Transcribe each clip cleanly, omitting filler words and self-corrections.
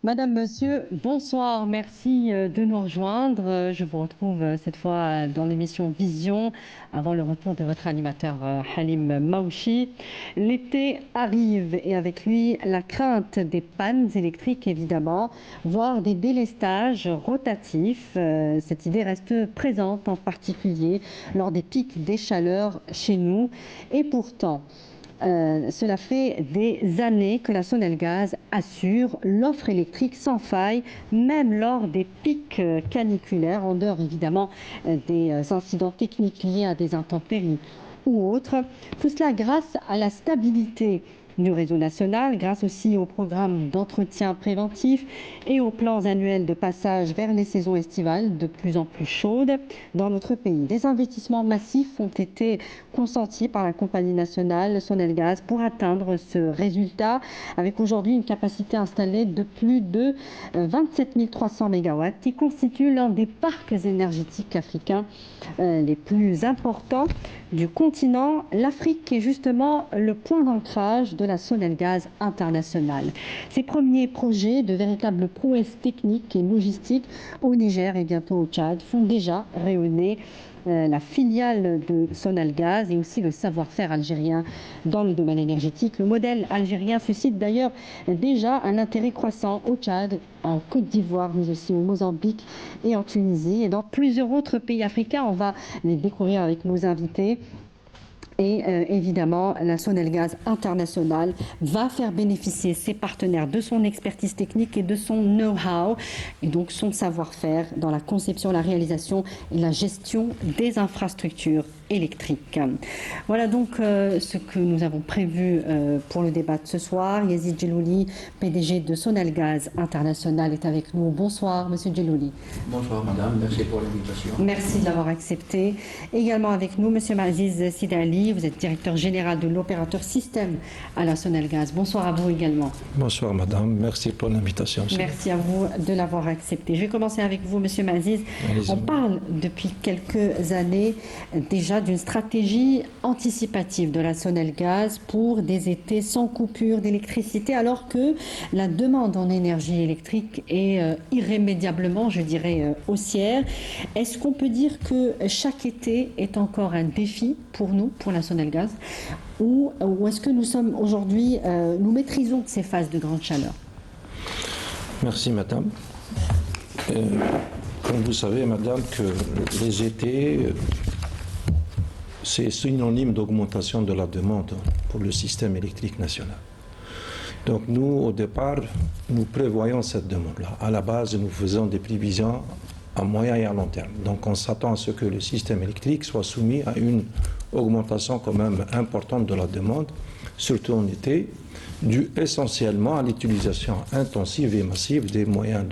Madame, Monsieur, bonsoir, merci de nous rejoindre. Je vous retrouve cette fois dans l'émission Vision avant le retour de votre animateur Halim Maouchi. L'été arrive et avec lui la crainte des pannes électriques évidemment, voire des délestages rotatifs. Cette idée reste présente en particulier lors des pics des chaleurs chez nous et pourtant cela fait des années que la Sonelgaz assure l'offre électrique sans faille, même lors des pics caniculaires, en dehors évidemment des incidents techniques liés à des intempéries ou autres. Tout cela grâce à la stabilité du réseau national, grâce aussi au programme d'entretien préventif et aux plans annuels de passage vers les saisons estivales de plus en plus chaudes dans notre pays. Des investissements massifs ont été consentis par la compagnie nationale Sonelgaz pour atteindre ce résultat, avec aujourd'hui une capacité installée de plus de 27 300 MW, qui constitue l'un des parcs énergétiques africains les plus importants du continent. L'Afrique est justement le point d'ancrage de la Sonelgaz internationale. Ces premiers projets de véritables prouesses techniques et logistiques au Niger et bientôt au Tchad font déjà rayonner la filiale de Sonelgaz et aussi le savoir-faire algérien dans le domaine énergétique. Le modèle algérien suscite d'ailleurs déjà un intérêt croissant au Tchad, en Côte d'Ivoire, mais aussi au Mozambique et en Tunisie et dans plusieurs autres pays africains. On va les découvrir avec nos invités. Et évidemment, la Sonelgaz internationale va faire bénéficier ses partenaires de son expertise technique et de son know-how, et donc son savoir-faire dans la conception, la réalisation et la gestion des infrastructures électriques. Voilà donc ce que nous avons prévu pour le débat de ce soir. Yazid Djelouli, PDG de Sonelgaz International, est avec nous. Bonsoir, Monsieur Djelouli. Bonsoir, madame. Merci pour l'invitation. Merci de l'avoir accepté. Également avec nous, Monsieur Maziz Sidali, vous êtes directeur général de l'opérateur système à la Sonelgaz. Bonsoir à vous également. Bonsoir, madame. Merci pour l'invitation. Merci à vous de l'avoir accepté. Je vais commencer avec vous, Monsieur Maziz. On parle depuis quelques années déjà d'une stratégie anticipative de la Sonelgaz pour des étés sans coupure d'électricité, alors que la demande en énergie électrique est irrémédiablement, je dirais, haussière. Est-ce qu'on peut dire que chaque été est encore un défi pour nous, pour la Sonelgaz, ou est-ce que nous sommes aujourd'hui, nous maîtrisons ces phases de grande chaleur? Merci, madame. Comme vous savez, madame, que les étés, c'est synonyme d'augmentation de la demande pour le système électrique national. Donc nous, au départ, nous prévoyons cette demande-là. À la base, nous faisons des prévisions à moyen et à long terme. Donc on s'attend à ce que le système électrique soit soumis à une augmentation quand même importante de la demande, surtout en été, due essentiellement à l'utilisation intensive et massive des moyens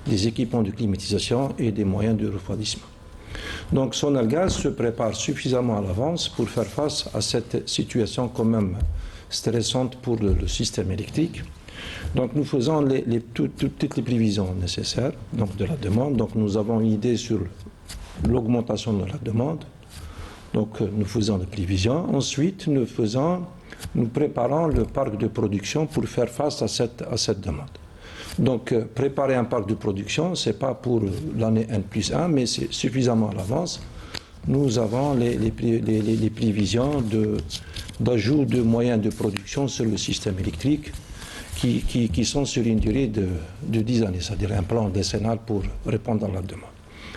des équipements de climatisation et des moyens de refroidissement. Donc Sonelgaz se prépare suffisamment à l'avance pour faire face à cette situation quand même stressante pour le système électrique. Donc nous faisons toutes les prévisions nécessaires donc de la demande. Donc nous avons une idée sur l'augmentation de la demande. Donc nous faisons des prévisions. Ensuite, nous préparons le parc de production pour faire face à cette demande. Donc préparer un parc de production, ce n'est pas pour l'année N+1, mais c'est suffisamment à l'avance. Nous avons les prévisions d'ajout de moyens de production sur le système électrique qui sont sur une durée de 10 années, c'est-à-dire un plan décennal pour répondre à la demande.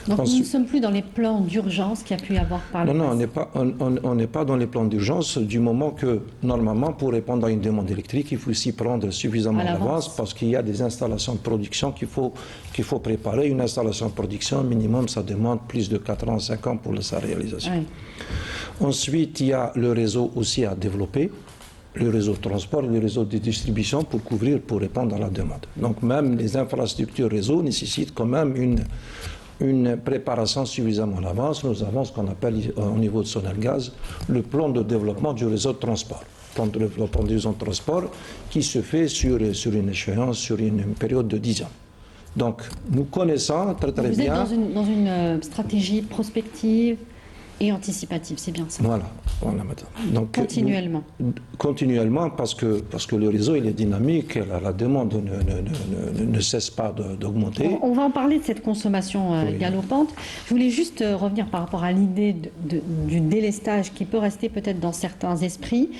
Donc nous ne sommes plus dans les plans d'urgence qu'il y a pu y avoir par le passé. Non, on n'est pas dans les plans d'urgence du moment que, normalement, pour répondre à une demande électrique, il faut s'y prendre suffisamment à l'avance parce qu'il y a des installations de production qu'il faut préparer. Une installation de production, minimum, ça demande plus de 4 ans, 5 ans pour sa réalisation. Oui. Ensuite, il y a le réseau aussi à développer, le réseau de transport et le réseau de distribution pour répondre à la demande. Donc même les infrastructures réseau nécessitent quand même une préparation suffisamment à l'avance. Nous avons ce qu'on appelle au niveau de Sonelgaz le plan de développement du réseau de transport. Plan de développement du réseau de transport qui se fait sur une échéance, sur une période de 10 ans. Donc nous connaissons très bien... Vous êtes dans une stratégie prospective Et anticipative, c'est bien ça. Voilà, voilà, madame. Donc, Continuellement. Continuellement, parce que le réseau il est dynamique, la demande ne cesse pas d'augmenter. On va en parler de cette consommation Oui. galopante. Je voulais juste revenir par rapport à l'idée du délestage qui peut rester peut-être dans certains esprits.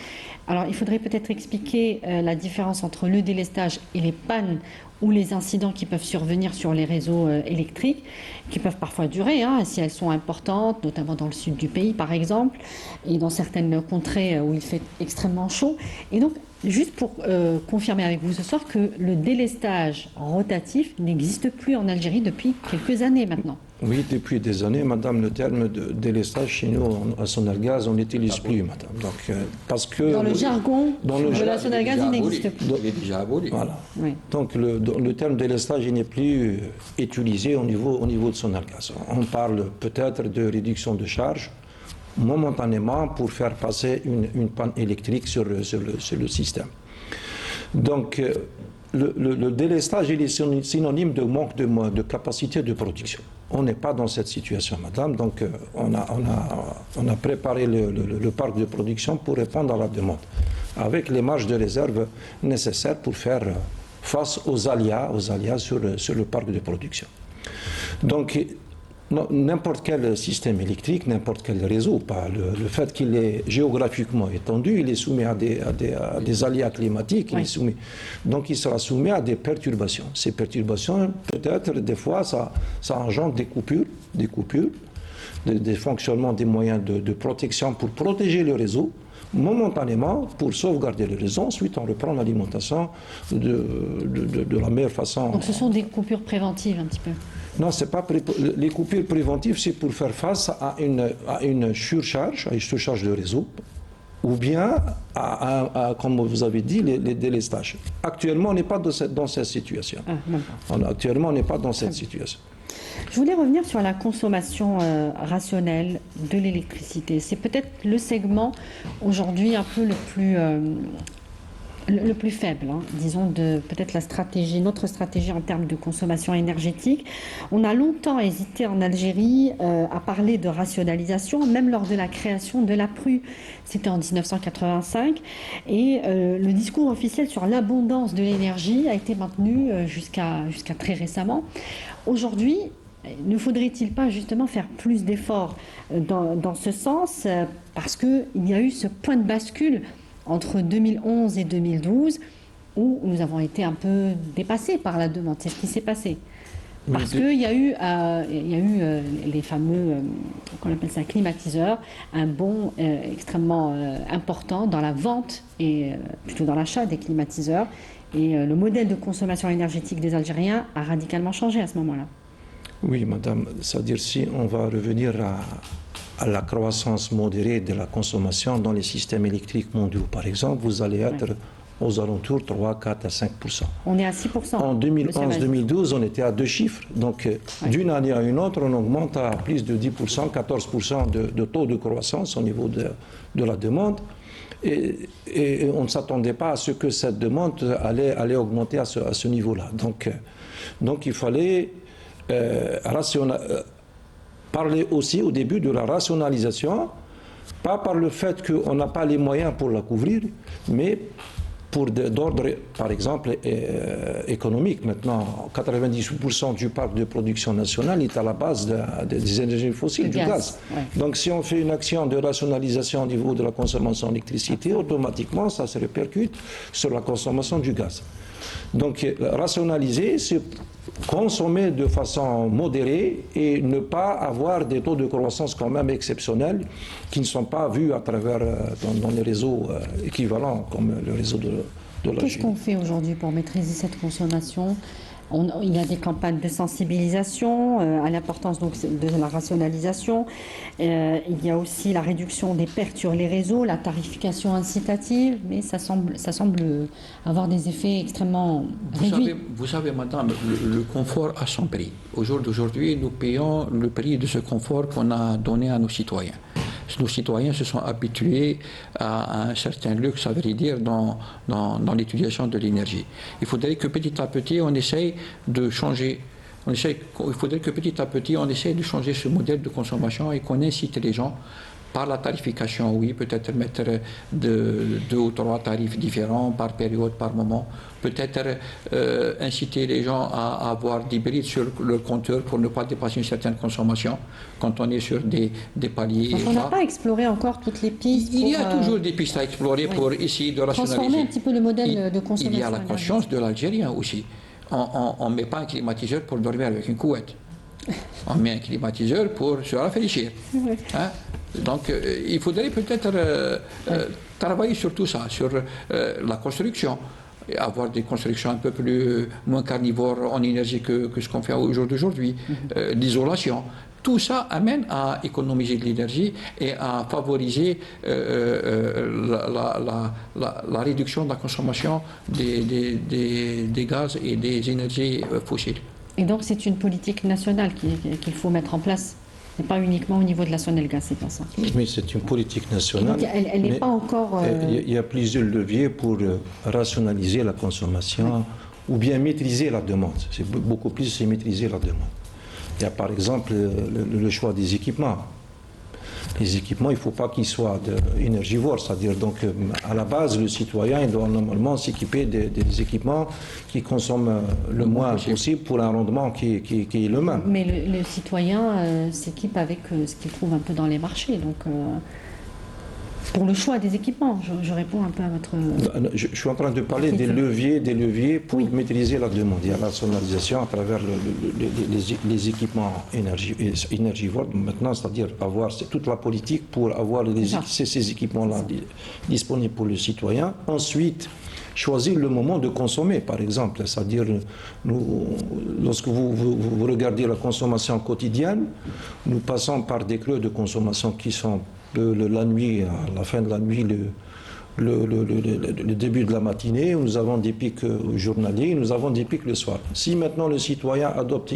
Alors, il faudrait peut-être expliquer la différence entre le délestage et les pannes ou les incidents qui peuvent survenir sur les réseaux électriques, qui peuvent parfois durer, si elles sont importantes, notamment dans le sud du pays par exemple, et dans certaines contrées où il fait extrêmement chaud. Et donc, juste pour confirmer avec vous ce soir que le délestage rotatif n'existe plus en Algérie depuis quelques années maintenant. Oui, depuis des années, madame, le terme de délestage chez nous, à Sonalgaz, on n'utilise plus, madame. Donc, parce que... Dans le jargon de la Sonalgaz, il n'existe plus. Il est déjà aboli. Voilà. Oui. Donc, le terme délestage, il n'est plus utilisé au niveau de Sonalgaz. On parle peut-être de réduction de charge, momentanément, pour faire passer une panne électrique sur le système. Donc, le délestage, il est synonyme de manque de capacité de production. On n'est pas dans cette situation, madame. Donc, on a préparé le parc de production pour répondre à la demande, avec les marges de réserve nécessaires pour faire face aux aléas sur le parc de production. Donc, n'importe quel système électrique, n'importe quel réseau, pas le fait qu'il est géographiquement étendu, il est soumis à des aléas climatiques, Oui. Donc il sera soumis à des perturbations. Ces perturbations, peut-être, des fois, ça engendre des coupures, des fonctionnements des moyens de protection pour protéger le réseau, momentanément, pour sauvegarder le réseau. Ensuite, on reprend l'alimentation de la meilleure façon. Donc ce sont des coupures préventives un petit peu. Non, c'est pas les coupures préventives, c'est pour faire face à une surcharge, à une surcharge de réseau, ou bien comme vous avez dit, les délestages. Actuellement, on n'est pas dans cette situation. Même pas. Actuellement, on n'est pas dans cette situation. Je voulais revenir sur la consommation rationnelle de l'électricité. C'est peut-être le segment aujourd'hui un peu le plus faible, disons, de peut-être notre stratégie en termes de consommation énergétique. On a longtemps hésité en Algérie à parler de rationalisation, même lors de la création de l'APRU. C'était en 1985. Et le discours officiel sur l'abondance de l'énergie a été maintenu jusqu'à très récemment. Aujourd'hui, ne faudrait-il pas justement faire plus d'efforts dans ce sens parce qu'il y a eu ce point de bascule entre 2011 et 2012 où nous avons été un peu dépassés par la demande. C'est ce qui s'est passé. Parce qu'il y a eu les fameux, qu'on appelle ça, climatiseurs, un bond extrêmement important dans la vente et plutôt dans l'achat des climatiseurs. Et le modèle de consommation énergétique des Algériens a radicalement changé à ce moment-là. Oui, madame, c'est-à-dire si on va revenir à la croissance modérée de la consommation dans les systèmes électriques mondiaux, par exemple, vous allez être aux alentours 3, 4 à 5%. On est à 6%. En 2011-2012, on était à 2 chiffres. Donc, d'une année à une autre, on augmente à plus de 10%, 14% de taux de croissance au niveau de la demande. Et on ne s'attendait pas à ce que cette demande allait augmenter à ce niveau-là. Donc, il fallait parler aussi au début de la rationalisation, pas par le fait qu'on n'a pas les moyens pour la couvrir, mais d'ordre, par exemple, économique. Maintenant, 98% du parc de production nationale est à la base des énergies fossiles, du gaz. Ouais. Donc, si on fait une action de rationalisation au niveau de la consommation d'électricité, automatiquement, ça se répercute sur la consommation du gaz. Donc, rationaliser, c'est consommer de façon modérée et ne pas avoir des taux de croissance quand même exceptionnels qui ne sont pas vus à travers dans les réseaux équivalents comme le réseau de la Qu'est-ce qu'on fait aujourd'hui pour maîtriser cette consommation ? Il y a des campagnes de sensibilisation à l'importance donc de la rationalisation. Il y a aussi la réduction des pertes sur les réseaux, la tarification incitative, mais ça semble avoir des effets extrêmement réduits. Vous savez, madame, le confort a son prix. Au jour d'aujourd'hui, nous payons le prix de ce confort qu'on a donné à nos citoyens. Nos citoyens se sont habitués à un certain luxe, à vrai dire, dans l'utilisation de l'énergie. Il faudrait que petit à petit, on essaye de changer Il faudrait que petit à petit, on essaie de changer ce modèle de consommation et qu'on incite les gens par la tarification, oui, peut-être mettre deux ou trois tarifs différents par période, par moment. Peut-être inciter les gens à avoir des brides sur leur compteur pour ne pas dépasser une certaine consommation quand on est sur des paliers. Donc on n'a pas exploré encore toutes les pistes. Il y a toujours des pistes à explorer pour essayer de rationaliser. Transformer un petit peu le modèle de consommation. Il y a la conscience de l'Algérien aussi. On ne met pas un climatiseur pour dormir avec une couette. On met un climatiseur pour se rafraîchir. Hein? Donc il faudrait peut-être travailler sur tout ça, sur la construction, et avoir des constructions un peu moins carnivores en énergie que ce qu'on fait au jour d'aujourd'hui, l'isolation. Tout ça amène à économiser de l'énergie et à favoriser la réduction de la consommation des gaz et des énergies fossiles. Et donc c'est une politique nationale qu'il faut mettre en place, et pas uniquement au niveau de la Sonelgaz, c'est pas ça. Mais c'est une politique nationale. Donc, elle n'est pas encore... Il y a plusieurs leviers pour rationaliser la consommation ou bien maîtriser la demande. C'est beaucoup plus, c'est maîtriser la demande. Il y a par exemple le choix des équipements. Les équipements, il ne faut pas qu'ils soient énergivores, c'est-à-dire donc à la base, le citoyen il doit normalement s'équiper des équipements qui consomment le moins possible pour un rendement qui est le même. Mais le citoyen s'équipe avec ce qu'il trouve un peu dans les marchés, donc pour le choix des équipements, je réponds un peu à votre... Je suis en train de parler des leviers pour maîtriser la demande. Il y a la rationalisation à travers les équipements énergivores. Maintenant, c'est-à-dire avoir toute la politique pour avoir ces équipements-là disponibles pour le citoyen. Ensuite, choisir le moment de consommer, par exemple. C'est-à-dire, lorsque vous regardez la consommation quotidienne, nous passons par des creux de consommation qui sont la nuit, à la fin de la nuit, le début de la matinée, nous avons des pics journaliers, nous avons des pics le soir. Si maintenant le citoyen adopte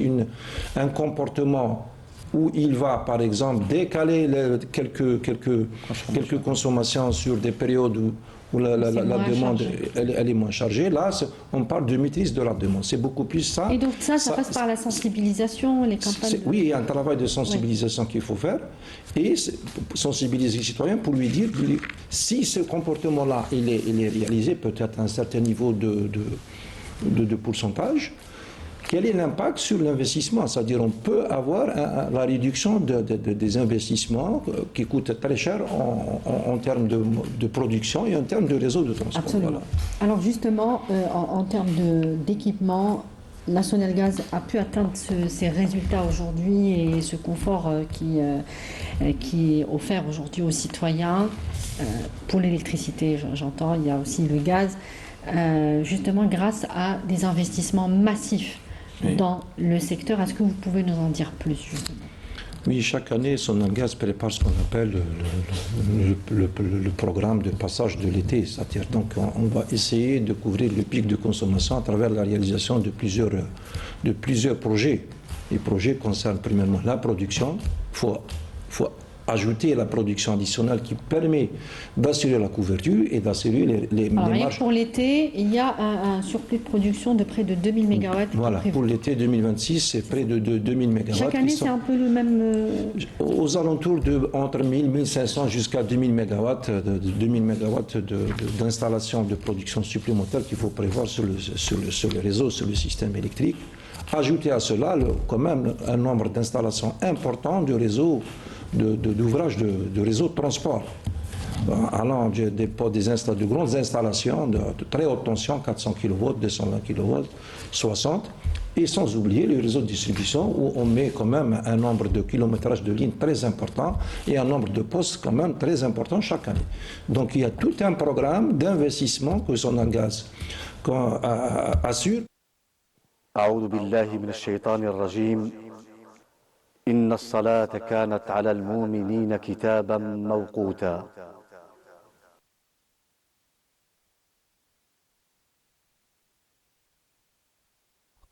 un comportement où il va, par exemple, décaler quelques consommations sur des périodes où la demande elle est moins chargée, là, on parle de maîtrise de la demande. C'est beaucoup plus ça. Et donc ça passe par la sensibilisation, les campagnes. Oui, il y a un travail de sensibilisation qu'il faut faire et sensibiliser les citoyens pour lui dire si ce comportement-là il est réalisé peut-être à un certain niveau de pourcentage, quel est l'impact sur l'investissement? C'est-à-dire on peut avoir la réduction des investissements qui coûtent très cher en termes de production et en termes de réseau de transport. Absolument. Voilà. Alors justement, en termes d'équipement, la Sonelgaz a pu atteindre ces résultats aujourd'hui et ce confort qui est offert aujourd'hui aux citoyens. Pour l'électricité, j'entends, il y a aussi le gaz, justement grâce à des investissements massifs dans le secteur. Est-ce que vous pouvez nous en dire plus justement? Oui, chaque année, Sonelgaz prépare ce qu'on appelle le programme de passage de l'été. C'est-à-dire, donc, on va essayer de couvrir le pic de consommation à travers la réalisation de plusieurs projets. Les projets concernent premièrement la production. Il faut ajouter la production additionnelle qui permet d'assurer la couverture et d'assurer les marges. Pour l'été, il y a un surplus de production de près de 2000 MW. Voilà, pour l'été 2026, c'est près de 2000 MW. Chaque année, c'est un peu le même... Aux alentours de entre 1000, 1500 jusqu'à 2000 MW, d'installation de production supplémentaire qu'il faut prévoir sur le réseau, sur le système électrique. Ajouter à cela, quand même, un nombre d'installations important de réseaux d'ouvrages de réseau de transport, allant de grandes installations de très haute tension, 400 kV, 220 kV, 60, et sans oublier les réseaux de distribution où on met quand même un nombre de kilométrages de lignes très important et un nombre de postes quand même très important chaque année. Donc il y a tout un programme d'investissement que Sonelgaz assure. أعوذ بالله من الشيطان الرجيم إن الصلاة كانت على المؤمنين كتابا موقوتا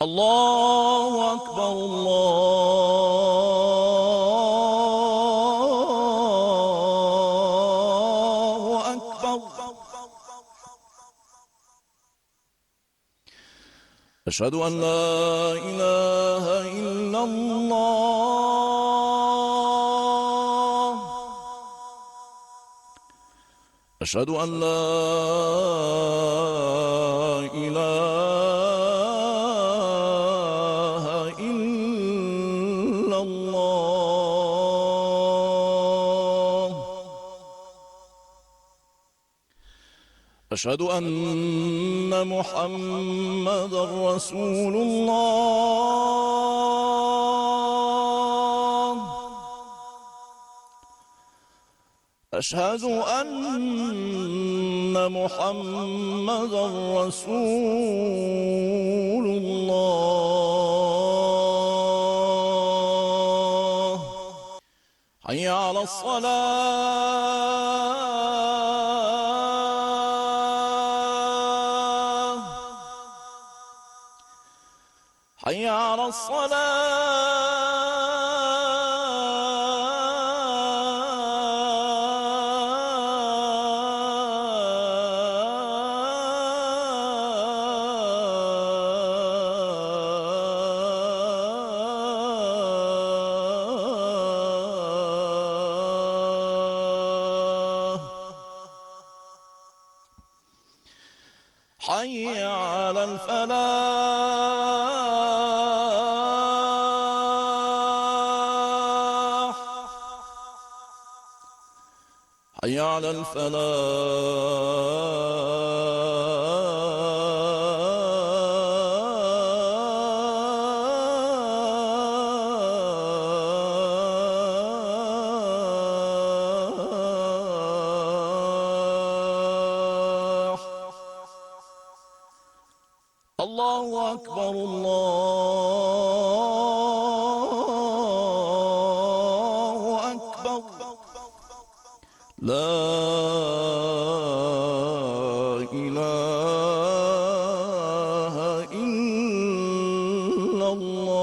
الله أكبر الله أكبر أشهد أن لا إله إلا الله أشهد أن لا إله إلا الله أشهد أن محمدا رسول الله أشهد أن محمدا رسول الله حي على الصلاة حي على الصلاة حي على الفلاح حي على الفلاح الله أكبر الله أكبر لا إله إلا الله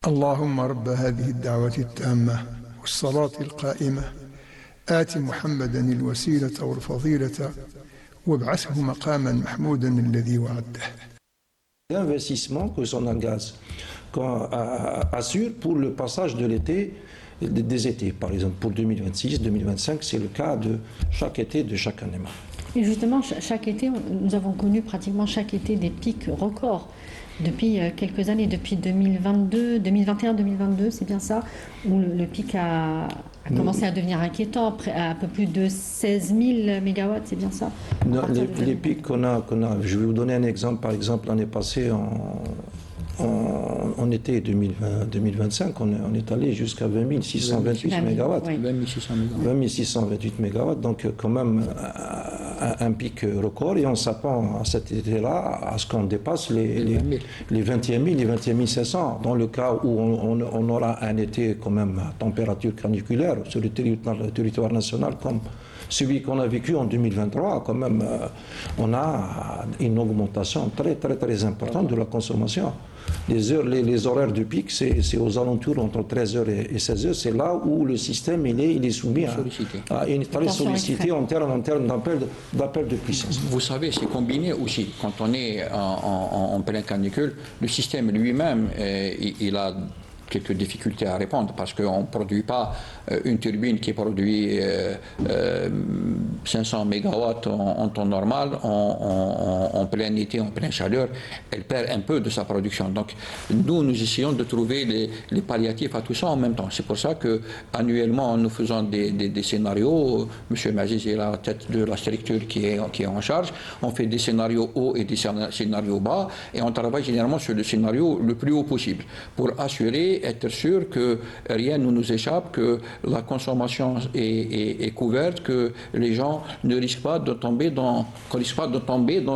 اللهم رب هذه الدعوة التامة والصلاة القائمة آت محمدا الوسيلة والفضيلة وابعثه مقاما محمودا الذي وعده. L'investissement que Sonangaz assure pour le passage de l'été, des étés, par exemple pour 2026, 2025, c'est le cas de chaque été de chaque année. Et justement, chaque été, nous avons connu pratiquement chaque été des pics records depuis quelques années, depuis 2022, 2021-2022, c'est bien ça, où le pic a commencé à devenir inquiétant, à un peu plus de 16 000 mégawatts, c'est bien ça? Non, les pics qu'on a, je vais vous donner un exemple. Par exemple, l'année passée, en été 2025, on est allé jusqu'à 20 628 mégawatts. Oui. 20 628 mégawatts, donc quand même un pic record, et on s'attend à cet été-là à ce qu'on dépasse les 21 000, les 21 500, dans le cas où on aura un été quand même à température caniculaire sur le territoire national comme celui qu'on a vécu en 2023. Quand même, on a une augmentation très très très importante de la consommation. Les horaires de pic, c'est aux alentours entre 13h et 16h. C'est là où le système il est soumis à une très sollicité en termes d'appel de puissance. Vous savez, c'est combiné aussi. Quand on est en pleine canicule, le système lui-même, il a quelques difficultés à répondre parce qu'on ne produit pas une turbine qui produit 500 mégawatts en temps normal, en plein été, en pleine chaleur, elle perd un peu de sa production. Donc nous essayons de trouver les palliatifs à tout ça en même temps. C'est pour ça qu'annuellement, nous faisons des scénarios. M. Maziz est à la tête de la structure qui est en charge. On fait des scénarios hauts et des scénarios bas, et on travaille généralement sur le scénario le plus haut possible pour assurer, être sûr que rien ne nous échappe, que la consommation est couverte, que les gens ne risquent pas de tomber dans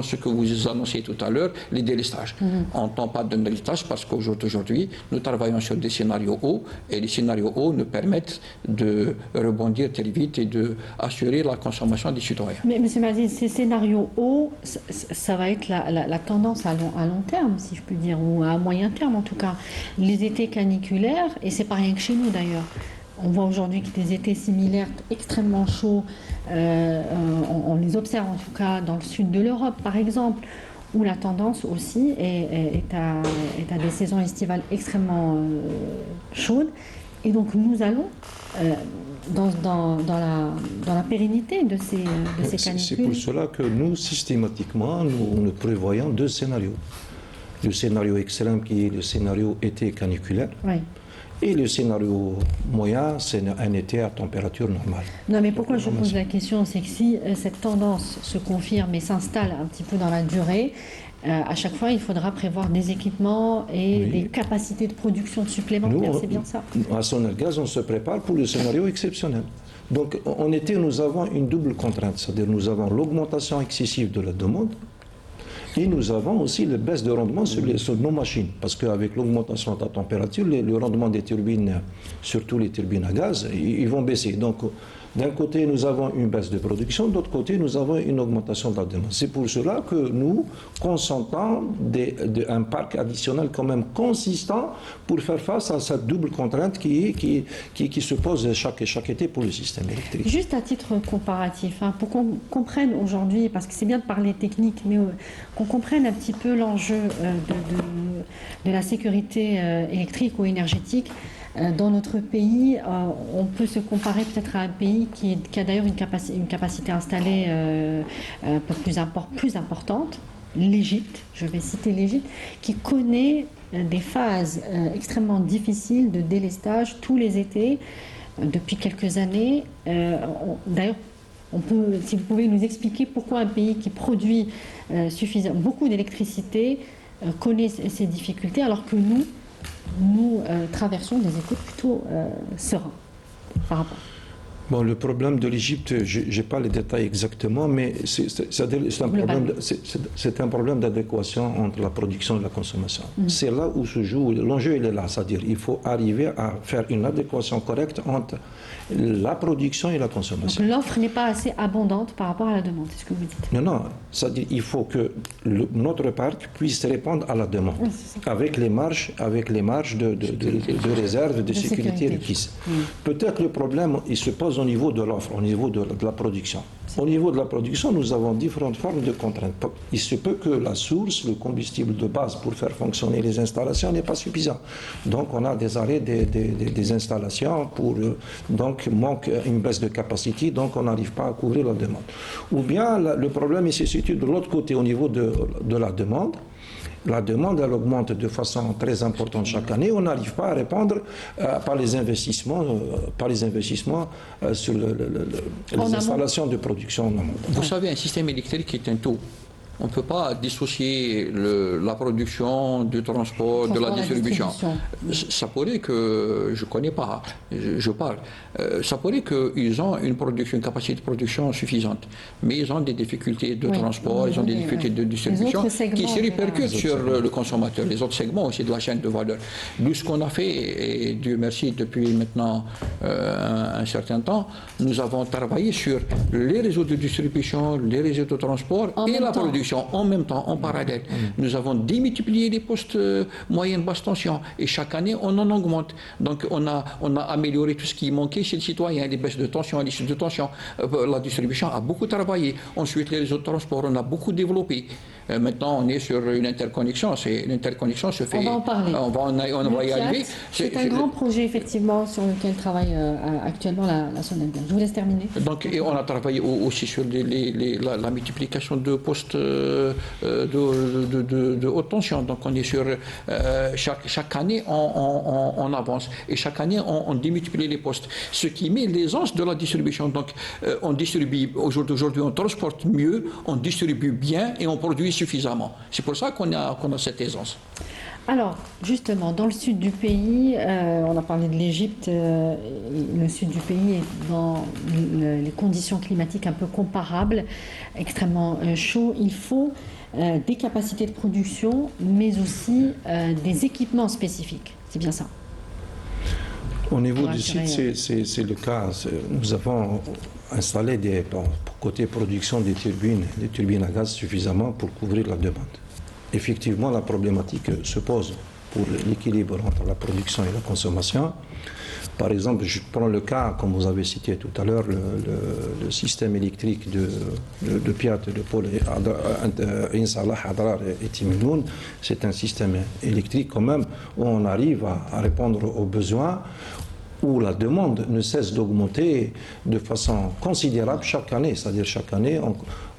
ce que vous annoncez tout à l'heure, les délestages. On ne tombe pas dans les délestages parce qu'aujourd'hui, nous travaillons sur des scénarios hauts, et les scénarios hauts nous permettent de rebondir très vite et d'assurer la consommation des citoyens. Mais M. Maziz, ces scénarios hauts, ça va être la tendance à long terme, si je puis dire, ou à moyen terme en tout cas. Les étés caniculaires, et c'est pas rien que chez nous d'ailleurs, On voit aujourd'hui que des étés similaires extrêmement chauds, on les observe en tout cas dans le sud de l'Europe par exemple, où la tendance aussi est à des saisons estivales extrêmement chaudes. Et donc nous allons dans la pérennité de ces canicules. C'est pour cela que nous, systématiquement, nous prévoyons 2 scénarios. Le scénario extrême qui est le scénario été caniculaire. Oui. Et le scénario moyen, c'est un été à température normale. Non, mais pourquoi je pose la question, c'est que si cette tendance se confirme et s'installe un petit peu dans la durée, à chaque fois, il faudra prévoir des équipements et des capacités de production supplémentaires, c'est bien ça? À Sonelgaz, on se prépare pour le scénario exceptionnel. Donc, en été, nous avons une double contrainte, c'est-à-dire nous avons l'augmentation excessive de la demande, et nous avons aussi la baisse de rendement sur nos machines, parce qu'avec l'augmentation de la température, le rendement des turbines, surtout les turbines à gaz, ils vont baisser. Donc, d'un côté, nous avons une baisse de production, d'autre côté, nous avons une augmentation de la demande. C'est pour cela que nous consentons un parc additionnel quand même consistant pour faire face à cette double contrainte qui se pose chaque été pour le système électrique. Juste à titre comparatif, pour qu'on comprenne aujourd'hui, parce que c'est bien de parler technique, mais qu'on comprenne un petit peu l'enjeu de la sécurité électrique ou énergétique. Dans notre pays, on peut se comparer peut-être à un pays qui a d'ailleurs une capacité installée un peu plus importante, l'Égypte, je vais citer l'Égypte, qui connaît des phases extrêmement difficiles de délestage tous les étés depuis quelques années. D'ailleurs, si vous pouvez nous expliquer pourquoi un pays qui produit beaucoup d'électricité connaît ces difficultés alors que nous traversons des étés plutôt sereins par rapport. Bon, le problème de l'Égypte, je n'ai pas les détails exactement, mais c'est un problème d'adéquation entre la production et la consommation. C'est là où se joue, l'enjeu il est là, c'est-à-dire il faut arriver à faire une adéquation correcte entre la production et la consommation. Donc l'offre n'est pas assez abondante par rapport à la demande, c'est ce que vous dites. Non, c'est-à-dire il faut que notre parc puisse répondre à la demande, avec les marges de réserve, de sécurité requises. Peut-être le problème, il se pose au niveau de l'offre, au niveau de la production. Au niveau de la production, nous avons différentes formes de contraintes. Il se peut que la source, le combustible de base pour faire fonctionner les installations n'est pas suffisant. Donc on a des arrêts des installations donc manque une baisse de capacité, donc on n'arrive pas à couvrir la demande. Ou bien le problème il se situe de l'autre côté au niveau de la demande. La demande, elle augmente de façon très importante chaque année. On n'arrive pas à répondre par les investissements sur les installations de production. Vous savez, un système électrique est un tout. On ne peut pas dissocier la production, du transport, de la distribution. Ça pourrait que, je ne connais pas, je parle, ça pourrait qu'ils ont une capacité de production suffisante, mais ils ont des difficultés de transport, ils ont des difficultés de distribution qui se répercutent sur le consommateur, les autres segments aussi de la chaîne de valeur. Nous, ce qu'on a fait, et Dieu merci, depuis maintenant un certain temps, nous avons travaillé sur les réseaux de distribution, les réseaux de transport et la production. En même temps, en parallèle. Nous avons démultiplié les postes moyenne basse tension et chaque année on en augmente. Donc on a amélioré tout ce qui manquait chez les citoyens, les baisses de tension, les chutes de tension. La distribution a beaucoup travaillé. Ensuite les réseaux de transport, on a beaucoup développé. Maintenant on est sur une interconnexion. L'interconnexion se fait. On va en parler. On va y arriver. C'est un grand projet effectivement sur lequel travaille actuellement la Sonelgaz. Je vous laisse terminer. Donc et on a travaillé aussi sur la multiplication de postes de haute tension. Donc on est sur chaque année on avance et chaque année on démultiplie les postes, ce qui met l'aisance de la distribution. Donc on distribue aujourd'hui, on transporte mieux, on distribue bien et on produit suffisamment. C'est pour ça qu'on a cette aisance. Alors, justement, dans le sud du pays, on a parlé de l'Égypte, le sud du pays est dans les conditions climatiques un peu comparables, extrêmement chaud. Il faut des capacités de production, mais aussi des équipements spécifiques. C'est bien ça. Au niveau du site, c'est le cas. Nous avons installé côté production des turbines à gaz suffisamment pour couvrir la demande. Effectivement, la problématique se pose pour l'équilibre entre la production et la consommation. Par exemple, je prends le cas, comme vous avez cité tout à l'heure, le système électrique de Piat, de pôle Insalah, Hadrar et Timinoun. C'est un système électrique quand même où on arrive à répondre aux besoins, où la demande ne cesse d'augmenter de façon considérable chaque année. C'est-à-dire chaque année,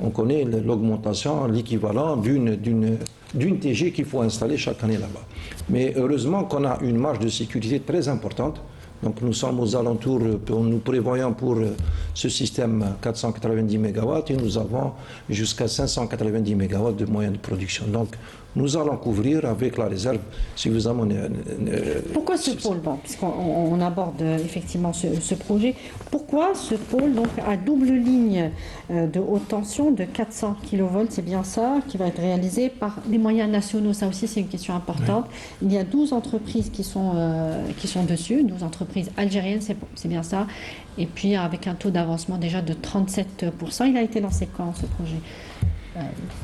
on connaît l'augmentation, l'équivalent d'une TG qu'il faut installer chaque année là-bas. Mais heureusement qu'on a une marge de sécurité très importante. Donc nous sommes aux alentours, nous prévoyons pour ce système 490 MW et nous avons jusqu'à 590 MW de moyens de production. Donc nous allons couvrir avec la réserve suffisamment. Pourquoi ce pôle, puisqu'on aborde effectivement ce projet, pourquoi ce pôle donc à double ligne de haute tension de 400 kV, c'est bien ça, qui va être réalisé par les moyens nationaux? Ça aussi c'est une question importante. Oui. Il y a 12 entreprises qui sont dessus, 12 entreprises algériennes, c'est bien ça, et puis avec un taux d'avancement déjà de 37%. Il a été lancé quand ce projet?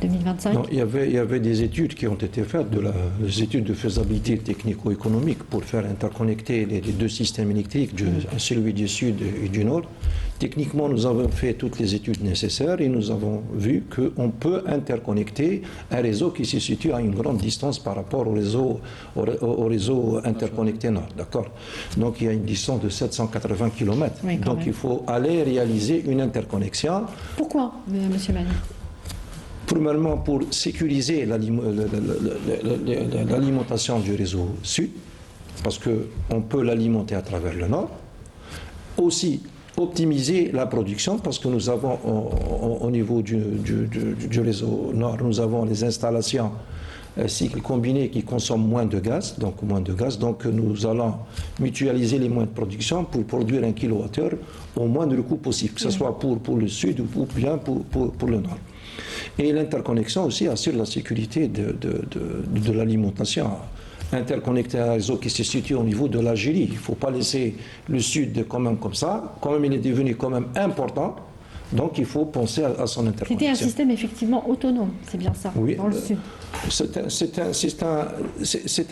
2025? Non, il y avait des études qui ont été faites, des études de faisabilité technico-économique pour faire interconnecter les deux systèmes électriques, celui du sud et du nord. Techniquement, nous avons fait toutes les études nécessaires et nous avons vu qu'on peut interconnecter un réseau qui se situe à une grande distance par rapport au réseau interconnecté nord. D'accord? Donc il y a une distance de 780 km. Oui, donc il faut aller réaliser une interconnexion. Pourquoi, M. Mani? Premièrement, pour sécuriser l'alimentation du réseau sud, parce qu'on peut l'alimenter à travers le nord. Aussi, optimiser la production, parce que nous avons, au niveau du réseau nord, nous avons les installations cycles combinés qui consomment moins de gaz, donc nous allons mutualiser les moyens de production pour produire 1 kWh au moindre coût possible, que ce soit pour le sud ou bien pour le nord. Et l'interconnexion aussi assure la sécurité de l'alimentation. Interconnecter un réseau qui se situe au niveau de l'Algérie. Il ne faut pas laisser le sud quand même comme ça. Quand même, il est devenu quand même important. Donc, il faut penser à son interconnexion. C'était un système effectivement autonome, c'est bien ça, oui, dans le sud. C'est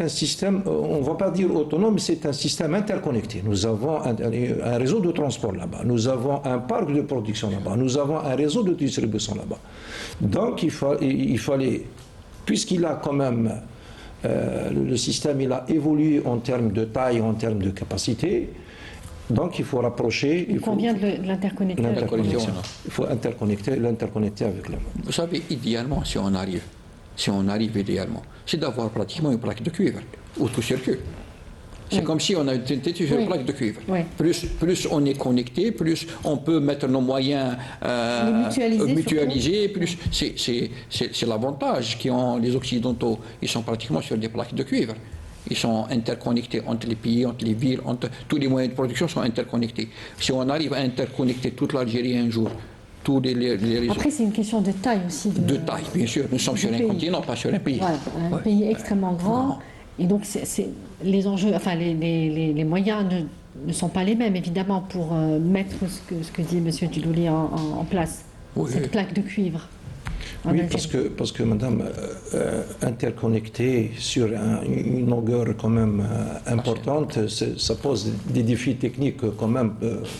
un système, on ne va pas dire autonome, mais c'est un système interconnecté. Nous avons un réseau de transport là-bas, nous avons un parc de production là-bas, nous avons un réseau de distribution là-bas. Donc il fallait, puisqu'il a quand même, le système il a évolué en termes de taille, en termes de capacité, donc il faut rapprocher. Combien de l'interconnecter? Il faut l'interconnecter avec le monde. Vous savez, idéalement, si on arrive idéalement, c'est d'avoir pratiquement une plaque de cuivre ou tout circuit. C'est comme si on a une plaque de cuivre. Oui. Plus on est connecté, plus on peut mettre nos moyens mutualisés. Plus c'est l'avantage qu'ont les Occidentaux. Ils sont pratiquement sur des plaques de cuivre. Ils sont interconnectés entre les pays, entre les villes, tous les moyens de production sont interconnectés. Si on arrive à interconnecter toute l'Algérie un jour, tous les réseaux... Après, c'est une question de taille aussi. De taille, bien sûr. Nous sommes sur un continent, pas sur un pays. Ouais, un pays extrêmement grand. Non. Et donc, les enjeux, enfin, les moyens ne sont pas les mêmes, évidemment, pour mettre ce que dit M. Djilouli en place, cette plaque de cuivre. Oui, parce que madame, interconnecté sur une longueur quand même importante, ça pose des défis techniques quand même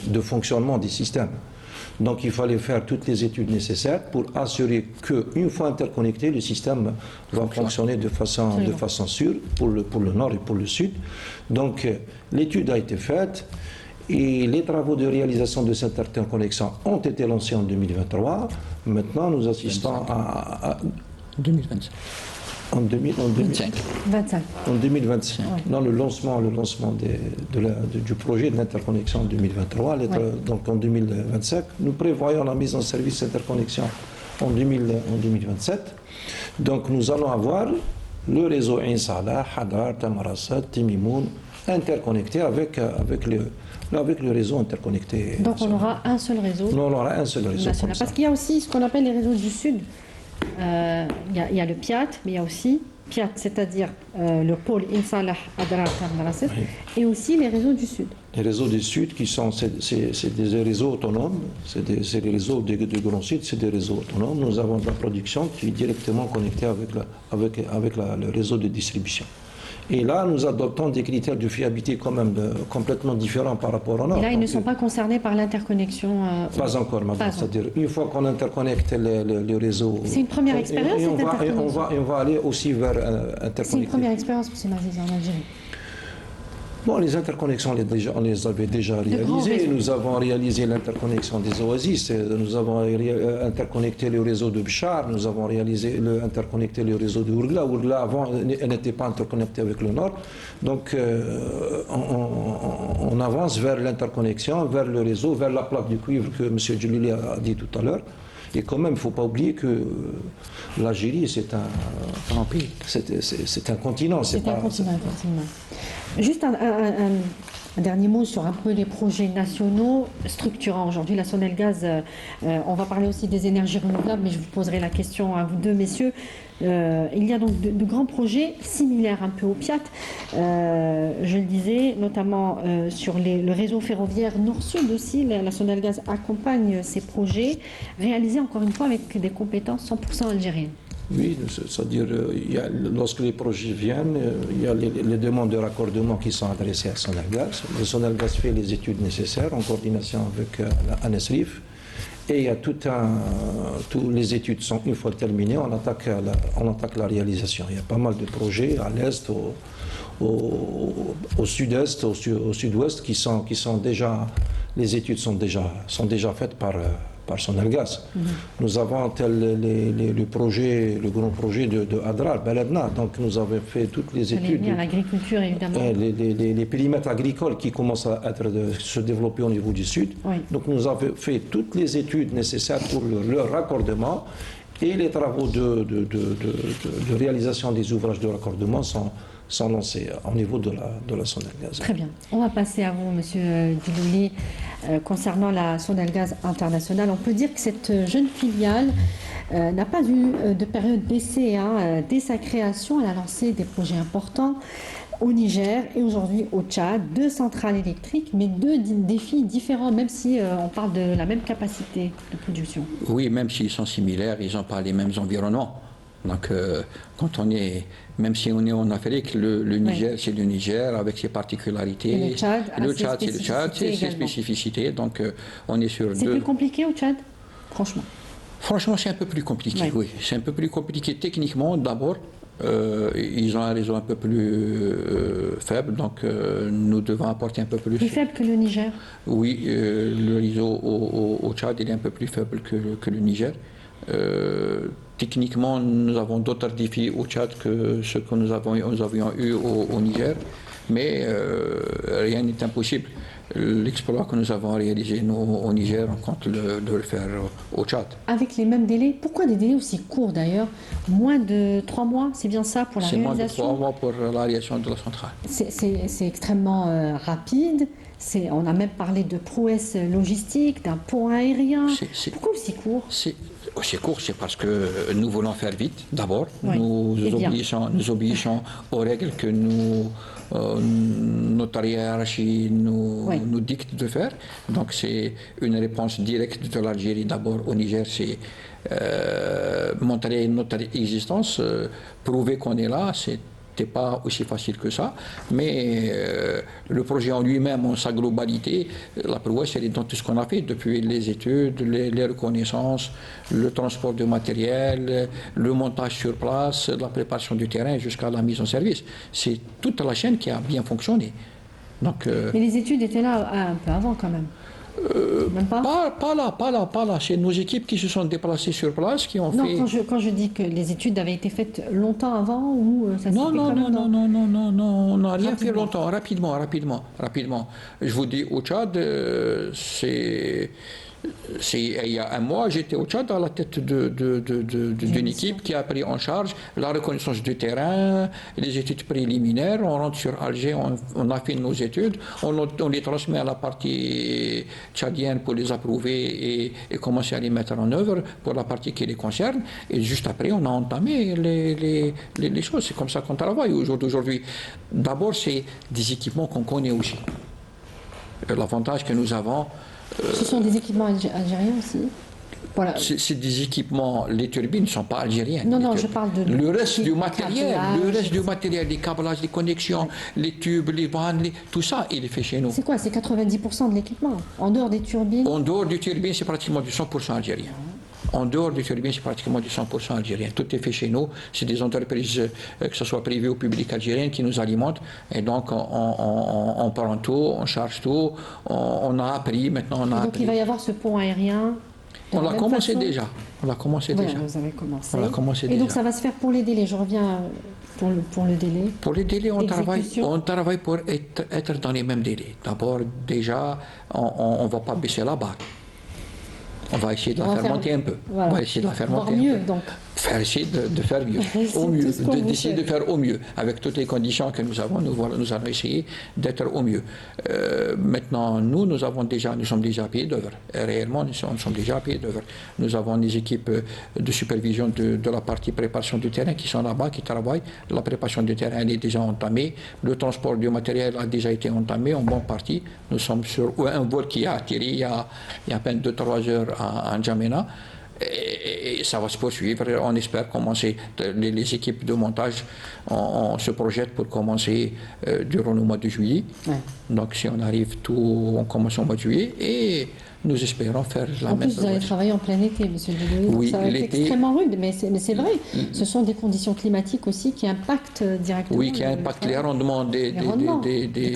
de fonctionnement des systèmes. Donc il fallait faire toutes les études nécessaires pour assurer qu'une fois interconnecté, le système va fonctionner de façon sûre pour le nord et pour le sud. Donc l'étude a été faite. Et les travaux de réalisation de cette interconnexion ont été lancés en 2023. Maintenant, nous assistons à 2025. En 2025. En 2025. Oui. Non, le lancement du projet de l'interconnexion en 2023. Oui. Donc en 2025, nous prévoyons la mise en service de l'interconnexion en 2027. Donc nous allons avoir le réseau Insalah, Hadar, Tamarasat, Timimoun interconnecté avec le réseau interconnecté. Donc on aura un seul réseau. Non, on aura un seul réseau. Parce qu'il y a aussi ce qu'on appelle les réseaux du Sud. Il y a le PIAT, mais il y a aussi PIAT, c'est-à-dire le pôle Insalah, Adrar, Tamarasset, et aussi les réseaux du Sud. Les réseaux du Sud, c'est des réseaux autonomes, c'est des réseaux de grands sites, c'est des réseaux autonomes. Nous avons de la production qui est directement connectée avec le réseau de distribution. Et là, nous adoptons des critères de fiabilité quand même complètement différents par rapport au nord. Et là, ils ne Donc, sont pas concernés par l'interconnexion. pas encore, madame. Pas C'est-à-dire, une fois qu'on interconnecte le réseau. C'est une première expérience, et on cette va, et interconnexion. on va aller aussi vers interconnecter. C'est une première expérience, M. Maziz, en Algérie. Bon, les interconnexions, on les avait déjà grands réalisées. réseaux. Nous avons réalisé l'interconnexion des oasis, nous avons interconnecté le réseau de Bchar, nous avons interconnecté le réseau de Ourgla. Ourgla, avant, elle n'était pas interconnectée avec le nord. Donc, on avance vers l'interconnexion, vers le réseau, vers la plaque de cuivre que M. Djelili a dit tout à l'heure. Et quand même, il ne faut pas oublier que l'Algérie, c'est un pays, c'est un continent. C'est un continent, effectivement. Juste un dernier mot sur un peu les projets nationaux structurants. Aujourd'hui, la Sonelgaz, on va parler aussi des énergies renouvelables, mais je vous poserai la question à vous deux, messieurs. Il y a donc de grands projets similaires un peu au PIAT, je le disais, notamment sur le réseau ferroviaire nord-sud aussi. La Sonelgaz accompagne ces projets, réalisés encore une fois avec des compétences 100% algériennes. Oui, c'est-à-dire, lorsque les projets viennent, il y a les demandes de raccordement qui sont adressées à Sonelgaz. Le Sonelgaz fait les études nécessaires en coordination avec la ANESRIF. Et il y a toutes les études sont une fois terminées, on attaque la réalisation. Il y a pas mal de projets à l'est, au sud-est, au sud-ouest qui sont déjà, les études sont déjà faites par Sonelgaz. Nous avons le grand projet de Adrar, Beledna. Donc nous avons fait toutes les études. L'agriculture, évidemment. Les périmètres agricoles qui commencent à se développer au niveau du sud. Oui. Donc nous avons fait toutes les études nécessaires pour leur raccordement et les travaux de réalisation des ouvrages de raccordement sont lancés au niveau de la Sonelgaz. Très bien. On va passer à vous, Monsieur Djelili. Concernant la Sonelgaz internationale, on peut dire que cette jeune filiale n'a pas eu de période d'essai. Dès sa création, elle a lancé des projets importants au Niger et aujourd'hui au Tchad. 2 centrales électriques, mais 2 défis différents, même si on parle de la même capacité de production. Oui, même s'ils sont similaires, ils n'ont pas les mêmes environnements. Donc, même si on est en Afrique, le Niger, c'est le Niger avec ses particularités. Et le Tchad, c'est le Tchad, c'est ses spécificités. Donc, on est sur deux. C'est plus compliqué au Tchad, franchement. Franchement, c'est un peu plus compliqué, oui. C'est un peu plus compliqué techniquement, d'abord. Ils ont un réseau un peu plus faible, donc nous devons apporter un peu plus. Plus faible que le Niger? Oui, le réseau au Tchad, il est un peu plus faible que le Niger. Techniquement, nous avons d'autres défis au Tchad que ceux que nous avions eu au Niger, mais rien n'est impossible. L'exploit que nous avons réalisé nous, au Niger, on compte de le faire au Tchad. Avec les mêmes délais? Pourquoi des délais aussi courts d'ailleurs? Moins de 3 mois, c'est bien ça pour la réalisation? C'est moins de 3 mois pour la réalisation de la centrale. C'est extrêmement rapide. On a même parlé de prouesse logistique, d'un pont aérien. Pourquoi aussi court? C'est court, c'est parce que nous voulons faire vite, d'abord. Oui, Nous obéissons aux règles que notre hiérarchie nous dicte de faire. Donc c'est une réponse directe de l'Algérie d'abord au Niger, c'est montrer notre existence, prouver qu'on est là, c'était pas aussi facile que ça, mais le projet en lui-même, en sa globalité, la prouesse, elle est dans tout ce qu'on a fait, depuis les études, les reconnaissances, le transport de matériel, le montage sur place, la préparation du terrain jusqu'à la mise en service. C'est toute la chaîne qui a bien fonctionné. Donc, mais les études étaient là un peu avant quand même. Même pas? Pas là. C'est nos équipes qui se sont déplacées sur place, qui ont fait... Non, quand je dis que les études avaient été faites longtemps avant, ou ça s'est fait Non, on n'a rien fait longtemps, rapidement. Je vous dis, au Tchad, il y a un mois, j'étais au Tchad à la tête d'une équipe qui a pris en charge la reconnaissance du terrain, les études préliminaires. On rentre sur Alger, on a fait nos études, on les transmet à la partie tchadienne pour les approuver et commencer à les mettre en œuvre pour la partie qui les concerne. Et juste après, on a entamé les choses. C'est comme ça qu'on travaille aujourd'hui. D'abord, c'est des équipements qu'on connaît aussi. L'avantage que nous avons... Ce sont des équipements algériens aussi? Voilà. C'est des équipements, les turbines ne sont pas algériennes. Non, Les non, turbines. je parle de Le reste du matériel, câblage. les câblages, les connexions, les tubes, les vannes, tout ça, il est fait chez nous. C'est quoi? C'est 90% de l'équipement. En dehors des turbines. En dehors du turbine, c'est pratiquement du 100% algérien. En dehors du turbine, c'est pratiquement du 100% algérien. Tout est fait chez nous. C'est des entreprises, que ce soit privées ou publiques algériennes, qui nous alimentent. Et donc, on prend tout, on charge tout. On a appris, maintenant on a Donc appris. il va y avoir ce pont aérien. On l'a commencé déjà. On l'a commencé Voilà, déjà. vous avez commencé. On l'a commencé Et déjà. donc ça va se faire pour les délais. Je reviens pour le délai. Pour les délais, on L'exécution. travaille pour être dans les mêmes délais. D'abord, déjà, on ne va pas baisser la barre. On va essayer de la On va faire faire- monter un peu. voilà. On va essayer de la faire Voire monter un mieux, peu. donc. Essayer de faire mieux, C'est au mieux, tout ce qu'on vous d'essayer de souhaite. faire au mieux. Avec toutes les conditions que nous avons, nous allons essayer d'être au mieux. Maintenant, nous sommes déjà à pied d'œuvre. Réellement, nous sommes déjà à pied d'œuvre. Nous avons des équipes de supervision de la partie préparation du terrain qui sont là-bas, qui travaillent. La préparation du terrain, elle est déjà entamée. Le transport du matériel a déjà été entamé en bonne partie. Nous sommes sur un vol qui a atterri il y a à peine 2-3 heures à N'Djamena. Et ça va se poursuivre. On espère commencer. Les équipes de montage, on se projette pour commencer durant le mois de juillet. Ouais. Donc, si on arrive tout, on commence au mois de juillet et nous espérons faire la En même plus, vous allez progression. travailler en plein été, monsieur Dieudonné. Oui, Ça va être l'été. extrêmement rude, mais c'est vrai. Ce sont des conditions climatiques aussi qui impactent directement. Oui, qui le impacte les travail. rendements des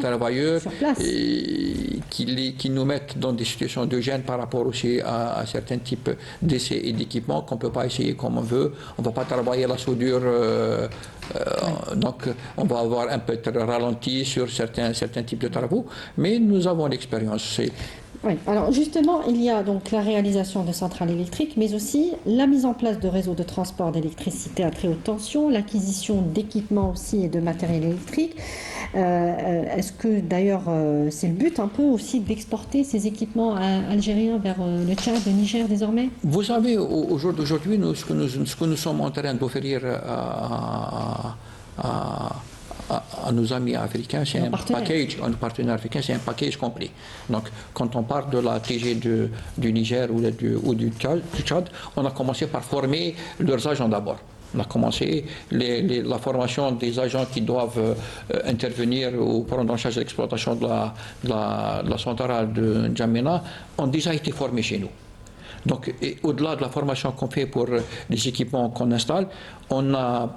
travailleurs sur place. et qui nous mettent dans des situations de gêne par rapport aussi à certains types d'essais et d'équipements qu'on ne peut pas essayer comme on veut. On ne va pas travailler la soudure, donc on va avoir un peu de ralenti sur certains types de travaux, mais nous avons l'expérience. Oui. Alors justement, il y a donc la réalisation de centrales électriques, mais aussi la mise en place de réseaux de transport d'électricité à très haute tension, l'acquisition d'équipements aussi et de matériel électrique. Est-ce que d'ailleurs c'est le but un peu aussi d'exporter ces équipements algériens vers le Tchad, le Niger désormais? Vous savez, au jour d'aujourd'hui, ce que nous sommes en train d'offrir à nos amis africains, c'est un package, un partenaire africain, c'est un package complet. Donc, quand on parle de la TG du Niger ou du Tchad, on a commencé par former leurs agents d'abord. On a commencé la formation des agents qui doivent intervenir ou prendre en charge l'exploitation de la centrale de N'Djamena ont déjà été formés chez nous. Donc, au-delà de la formation qu'on fait pour les équipements qu'on installe, on a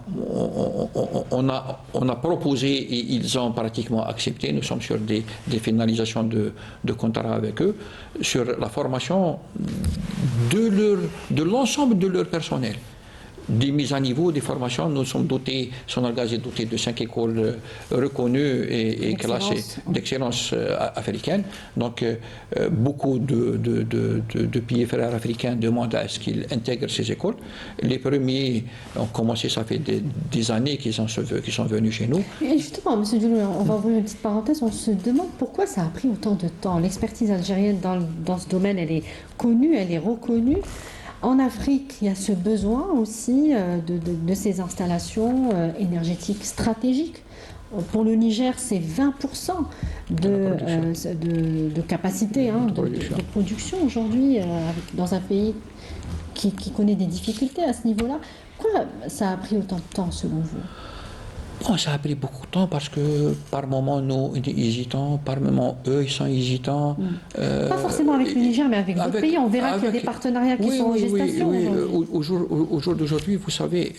proposé et ils ont pratiquement accepté. Nous sommes sur des finalisations de contrats avec eux sur la formation de l'ensemble de leur personnel. Des mises à niveau, des formations, nous sommes dotés, Sonargaz est doté de 5 écoles reconnues et classées d'excellence africaine. Donc, beaucoup de pays frères africains demandent à ce qu'ils intègrent ces écoles. Les premiers ont commencé, ça fait des années qu'ils sont venus chez nous. Et justement, M. Dieudonné, on va ouvrir une petite parenthèse, on se demande pourquoi ça a pris autant de temps. L'expertise algérienne dans ce domaine, elle est connue, elle est reconnue. En Afrique, il y a ce besoin aussi de ces installations énergétiques stratégiques. Pour le Niger, c'est 20% de capacité de production aujourd'hui dans un pays qui connaît des difficultés à ce niveau-là. Pourquoi ça a pris autant de temps selon vous? Bon, ça a pris beaucoup de temps parce que par moment nous hésitons, par moment eux ils sont hésitants. Pas forcément avec le Niger, mais avec d'autres pays. On verra qu'il y a des partenariats qui sont en gestation. Oui. Au jour d'aujourd'hui, vous savez,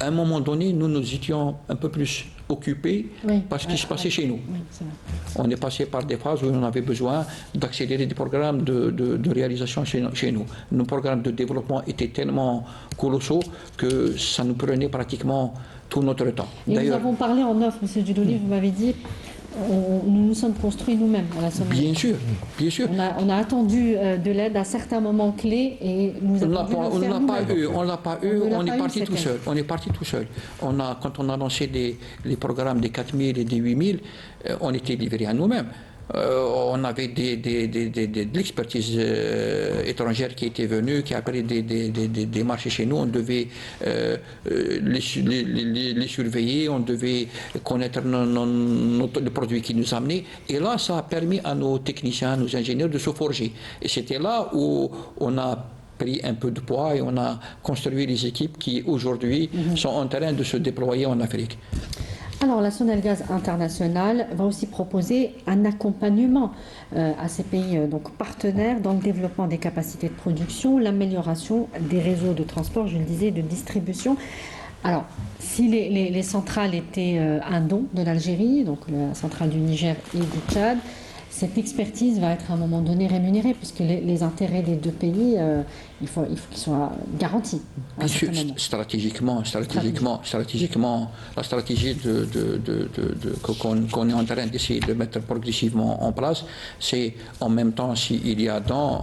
à un moment donné, nous étions un peu plus occupés par ce qui se passait chez nous. Oui, c'est vrai. On est passé par des phases où on avait besoin d'accélérer des programmes de réalisation chez nous. Nos programmes de développement étaient tellement colossaux que ça nous prenait pratiquement tout notre temps. Et nous avons parlé en offre, M. Dieudonné, vous m'avez dit, nous nous sommes construits nous-mêmes à la Somalie. Bien sûr, bien sûr. On a attendu de l'aide à certains moments clés et nous avons dû le faire nous-mêmes. On l'a pas eu, on est parti tout seul. On est parti tout seul. Quand on a lancé les programmes des 4000 et des 8000, on était livrés à nous-mêmes. On avait de l'expertise étrangère qui était venue, qui a pris des marchés chez nous. On devait les surveiller, on devait connaître le produit qui nous amenait. Et là, ça a permis à nos techniciens, à nos ingénieurs de se forger. Et c'était là où on a pris un peu de poids et on a construit les équipes qui aujourd'hui sont en train de se déployer en Afrique. Alors, la Sonalgaz internationale va aussi proposer un accompagnement à ces pays donc partenaires dans le développement des capacités de production, l'amélioration des réseaux de transport, je le disais, de distribution. Alors, si les centrales étaient un don de l'Algérie, donc la centrale du Niger et du Tchad, cette expertise va être à un moment donné rémunérée, puisque les intérêts des deux pays, il faut qu'ils soient garantis. Bien sûr, stratégiquement, la stratégie qu'on est en train d'essayer de mettre progressivement en place, c'est en même temps, s'il y a don,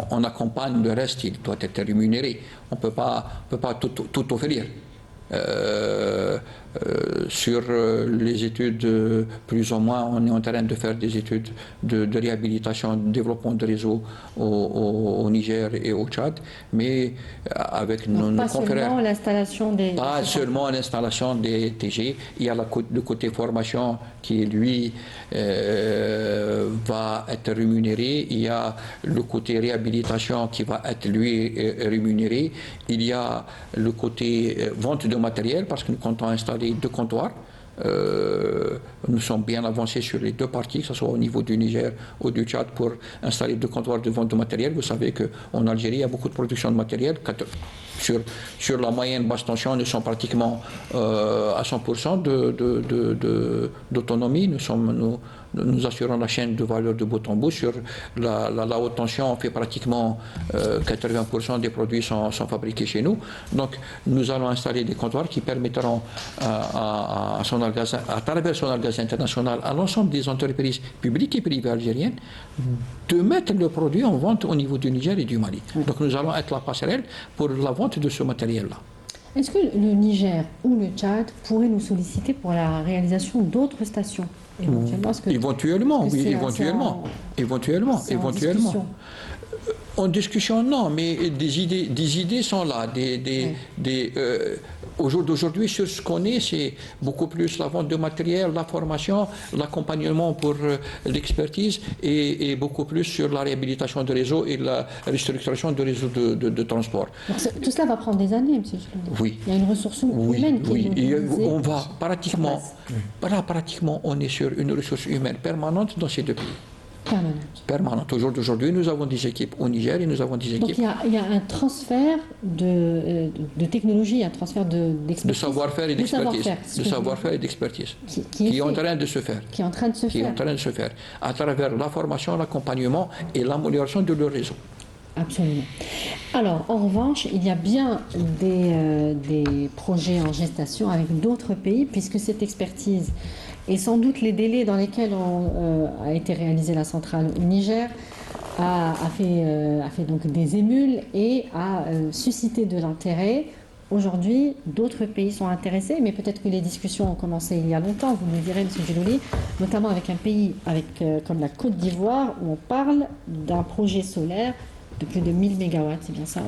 on accompagne le reste, il doit être rémunéré. On ne peut pas tout offrir. Sur les études, plus ou moins, on est en train de faire des études de réhabilitation, de développement de réseaux au Niger et au Tchad, mais avec nos confrères. Pas seulement l'installation des TG, il y a le côté formation qui, lui, va être rémunéré, il y a le côté réhabilitation qui va être, lui, rémunéré, il y a le côté vente de matériel, parce que nous comptons installer 2 comptoirs. Nous sommes bien avancés sur les 2 parties, que ce soit au niveau du Niger ou du Tchad, pour installer 2 comptoirs de vente de matériel. Vous savez qu'en Algérie, il y a beaucoup de production de matériel. Sur la moyenne basse tension, nous sommes pratiquement à 100% d'autonomie. Nous assurons la chaîne de valeur de bout en bout. Sur la haute tension, on fait pratiquement 80% des produits sont fabriqués chez nous. Donc, nous allons installer des comptoirs qui permettront à travers Sonalgaz international, à l'ensemble des entreprises publiques et privées algériennes, de mettre le produit en vente au niveau du Niger et du Mali. Donc, nous allons être la passerelle pour la vente de ce matériel-là. Est-ce que le Niger ou le Tchad pourraient nous solliciter pour la réalisation d'autres stations éventuellement, oui, éventuellement. En discussion, non, mais des idées sont là. Au jour d'aujourd'hui, sur ce qu'on est, c'est beaucoup plus la vente de matériel, la formation, l'accompagnement pour l'expertise et beaucoup plus sur la réhabilitation de réseaux et la restructuration de réseaux de transport. Tout cela va prendre des années, M. Chloud. Oui. Il y a une ressource humaine qui est on va pratiquement, on est sur une ressource humaine permanente dans ces 2 pays. Permanente. Au jour d'aujourd'hui, nous avons des équipes au Niger et nous avons des équipes. Donc il y a un transfert de technologie, un transfert d'expertise. De savoir-faire et d'expertise. Qui est en train de se faire. Qui est en train de se faire. À travers la formation, l'accompagnement et l'amélioration de leur réseau. Absolument. Alors, en revanche, il y a bien des projets en gestation avec d'autres pays, puisque cette expertise et sans doute les délais dans lesquels a été réalisée la centrale au Niger a fait donc des émules et a suscité de l'intérêt. Aujourd'hui, d'autres pays sont intéressés, mais peut-être que les discussions ont commencé il y a longtemps, vous me direz, M. Djilouli, notamment avec un pays comme la Côte d'Ivoire, où on parle d'un projet solaire de plus de 1000 MW, c'est bien ça,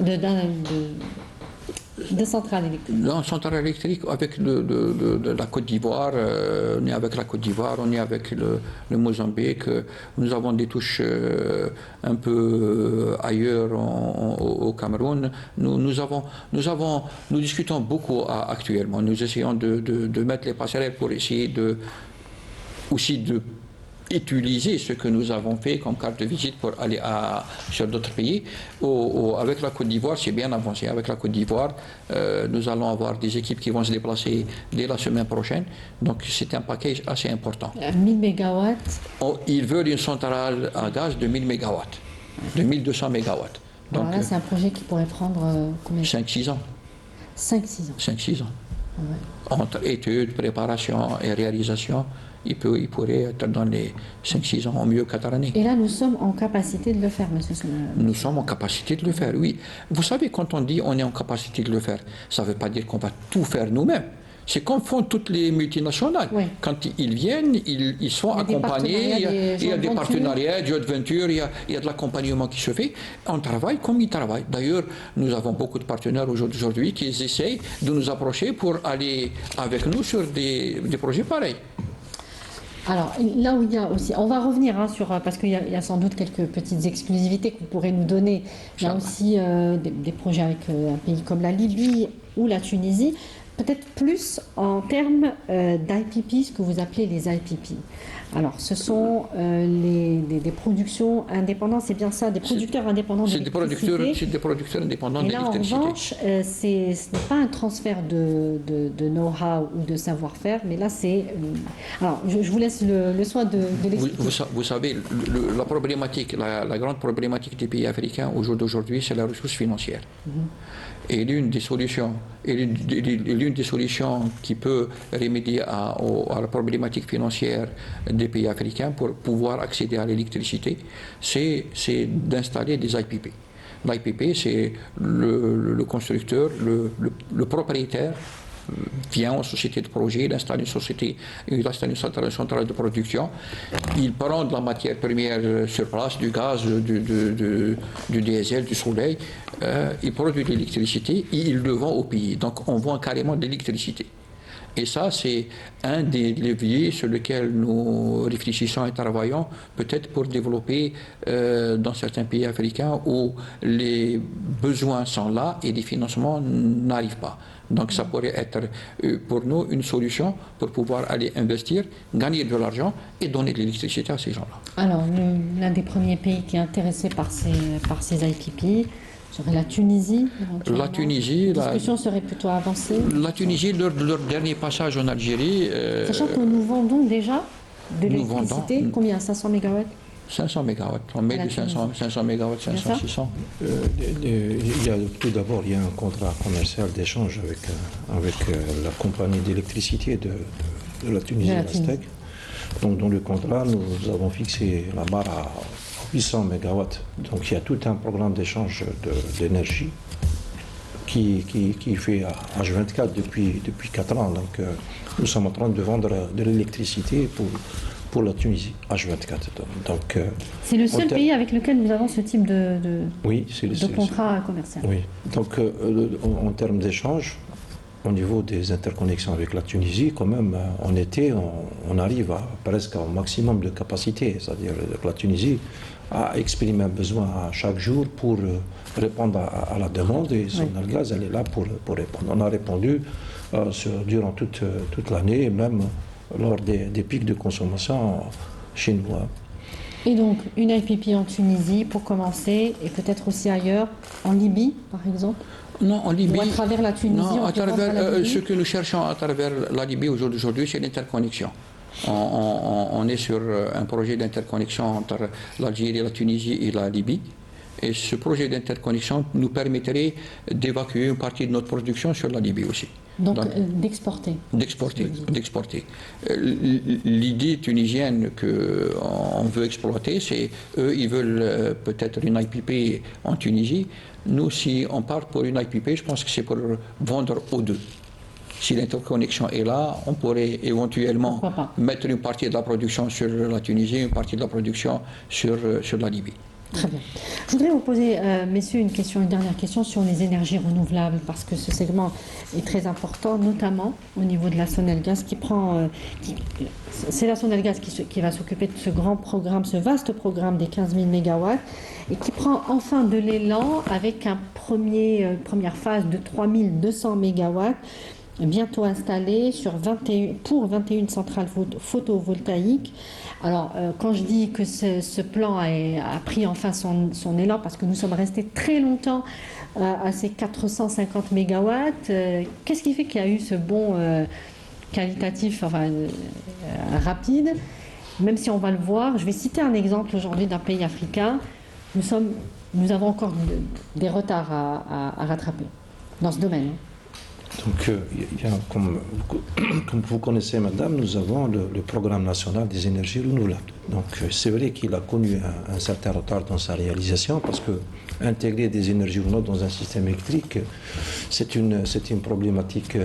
de centrales électriques. Non, centrale électrique avec la Côte d'Ivoire, on est avec la Côte d'Ivoire, on est avec le Mozambique, nous avons des touches un peu ailleurs au Cameroun. Nous discutons beaucoup actuellement. Nous essayons de mettre les passerelles pour essayer aussi de utiliser ce que nous avons fait comme carte de visite pour aller sur d'autres pays. Avec la Côte d'Ivoire, c'est bien avancé. Avec la Côte d'Ivoire, nous allons avoir des équipes qui vont se déplacer dès la semaine prochaine. Donc c'est un package assez important. 1000 MW. Ils veulent une centrale à gaz de 1000 MW, de 1200 MW. Donc là, c'est un projet qui pourrait prendre combien de temps ? 5-6 ans. 5-6 ans. 5-6 ans. Ouais. Entre études, préparation et réalisation, il pourrait être dans les 5-6 ans, au mieux 4 années. Et là, nous sommes en capacité de le faire, monsieur Soumana. Nous sommes en capacité de le faire, oui. Vous savez, quand on dit on est en capacité de le faire, ça ne veut pas dire qu'on va tout faire nous-mêmes. C'est comme font toutes les multinationales. Oui. Quand ils viennent, ils sont Il y a des accompagnés, il y a des partenariats, partenariats, des joint ventures, il y a de l'accompagnement qui se fait. On travaille comme ils travaillent. D'ailleurs, nous avons beaucoup de partenaires aujourd'hui qui essayent de nous approcher pour aller avec nous sur des projets pareils. Alors là où il y a aussi, on va revenir sur, parce qu'il y a sans doute quelques petites exclusivités que vous pourrez nous donner. Il y a aussi des projets avec un pays comme la Libye ou la Tunisie, peut-être plus en termes d'IPP, ce que vous appelez les IPP. Alors ce sont des productions indépendantes, c'est bien ça, des producteurs indépendants d'électricité. C'est des producteurs indépendants Et là, en d'électricité. revanche, ce n'est pas un transfert de know-how ou de savoir-faire, mais là, c'est... alors, je vous laisse le soin de l'expliquer. Vous savez, la problématique, la grande problématique des pays africains au jour d'aujourd'hui, c'est la ressource financière. Et l'une des solutions qui peut remédier à la problématique financière des pays africains pour pouvoir accéder à l'électricité, c'est d'installer des IPP. L'IPP, c'est le constructeur, le propriétaire vient en société de projet, il installe une centrale de production, il prend de la matière première sur place, du gaz, du diesel, du soleil, il produit de l'électricité et il le vend au pays. Donc on vend carrément de l'électricité. Et ça, c'est un des leviers sur lesquels nous réfléchissons et travaillons, peut-être pour développer dans certains pays africains où les besoins sont là et les financements n'arrivent pas. Donc ça pourrait être pour nous une solution pour pouvoir aller investir, gagner de l'argent et donner de l'électricité à ces gens-là. Alors, l'un des premiers pays qui est intéressé par ces IPP serait la Tunisie. La Tunisie, la discussion serait plutôt avancée. La Tunisie, leur dernier passage en Algérie. Sachant que nous vendons déjà de l'électricité, combien, 500 mégawatts 500 mégawatts, on met du 500 mégawatts, 500, 600. Tout d'abord, il y a un contrat commercial d'échange avec la compagnie d'électricité de la Tunisie, Aztec. Donc dans le contrat, nous avons fixé la barre à 800 mégawatts. Donc il y a tout un programme d'échange d'énergie qui fait H24 depuis 4 ans. Donc nous sommes en train de vendre de l'électricité pour la Tunisie, H24. Donc, c'est le seul pays avec lequel nous avons ce type de contrat commercial. Oui. Donc, en termes d'échange, au niveau des interconnexions avec la Tunisie, quand même, en été, on arrive presque au maximum de capacité. C'est-à-dire que la Tunisie a exprimé un besoin à chaque jour pour répondre à la demande et son gaz, elle est là pour répondre. On a répondu durant toute l'année, même lors des pics de consommation chinois. Et donc, une IPP en Tunisie pour commencer, et peut-être aussi ailleurs, en Libye, par exemple? Non, en Libye. Ou à travers la Tunisie? Non, à travers ce que nous cherchons à travers la Libye aujourd'hui, c'est l'interconnexion. On est sur un projet d'interconnexion entre l'Algérie, la Tunisie et la Libye. Et ce projet d'interconnexion nous permettrait d'évacuer une partie de notre production sur la Libye aussi. Donc d'exporter. D'exporter. L'idée tunisienne qu'on veut exploiter, c'est eux, ils veulent peut-être une IPP en Tunisie. Nous, si on part pour une IPP, je pense que c'est pour vendre aux deux. Si l'interconnexion est là, on pourrait éventuellement mettre une partie de la production sur la Tunisie, une partie de la production sur la Libye. Très bien. Je voudrais vous poser, messieurs, une dernière question sur les énergies renouvelables, parce que ce segment est très important, notamment au niveau de la Sonelgaz, c'est la Sonelgaz qui va s'occuper de ce grand programme, ce vaste programme des 15 000 mégawatts, et qui prend enfin de l'élan avec une première phase de 3 200 mégawatts, bientôt installée pour 21 centrales photovoltaïques. Alors, quand je dis que ce plan a pris enfin son élan, parce que nous sommes restés très longtemps à ces 450 mégawatts, qu'est-ce qui fait qu'il y a eu ce bond qualitatif, rapide? Même si on va le voir, je vais citer un exemple aujourd'hui d'un pays africain. Nous avons encore des retards à rattraper dans ce domaine. Donc, comme vous connaissez, madame, nous avons le programme national des énergies renouvelables. Donc, c'est vrai qu'il a connu un certain retard dans sa réalisation parce que intégrer des énergies renouvelables dans un système électrique, c'est une problématique